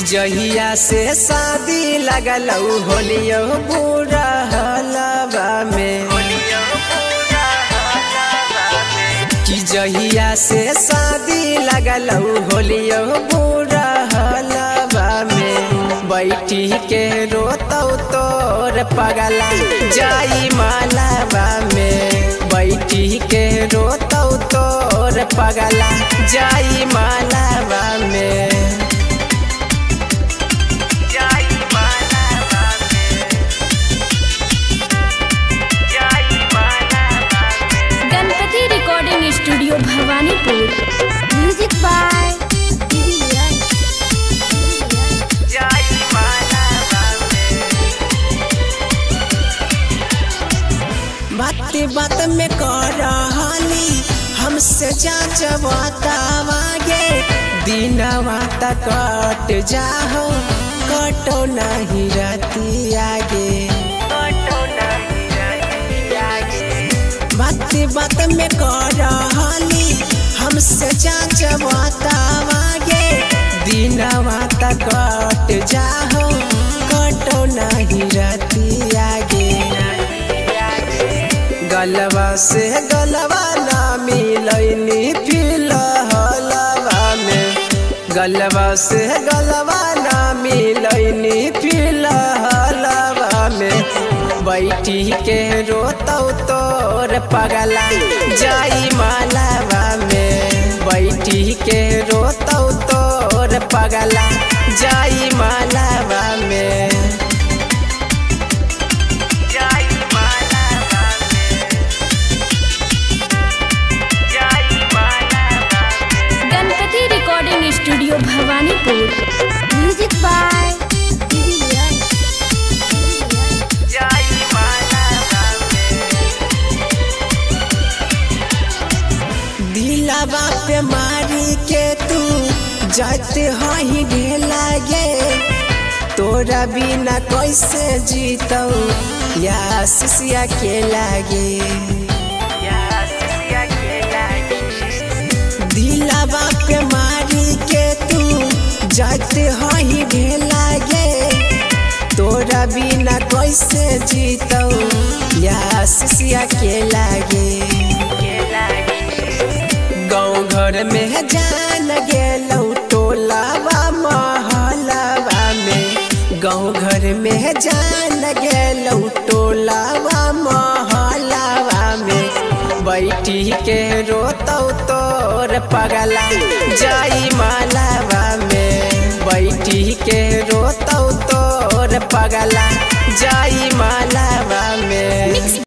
जहिया से शादी लगल होलियो बुरा हलवा में कि जहिया से शादी लगल होलियो बुरा हलवा में बैठी के रोतौ तोर पगला जाई मालवा में बैठी के रोतौ तोर पगला जाई मालवा में। Recording studio Bhawanipur. Music by बात बात में करहली हमसे जांच बतावागे दिनवा तक कट जाहो कटो नहीं रहती आगे बात बात में करहली हमसे जांच बतावागे दिनवा तक कट जाहो कटो नहीं रहती आगे गलवा से गलवा ना मिलनी फिलहलवा में गलवा से गलवा ना मिलनी फिलहलवा में बैठी के रोतौ तोर पगला जाई मालवा में बैठी के रोतौ तोर पगला जाई मालवा में। Recording studio Bhawanipur. Music by दिलवा पे मारी के तू जाते ही ढेला गे तोरा बिना कैसे जीतौ या सिसिया के लागे दिलवा पे मारी के तू जाते ही ढेला गे तोरा बिना कैसे जीतौ या सिसिया के लागे गाँव घर में जान गेलौ टोलावा महलवा में गाँव घर में जान गेलौ टोलावा महलवा में बैठी के रोतौ तोर पगला जाई मालवा में बैठी के रोतौ तोर पगला जाई मालवा में।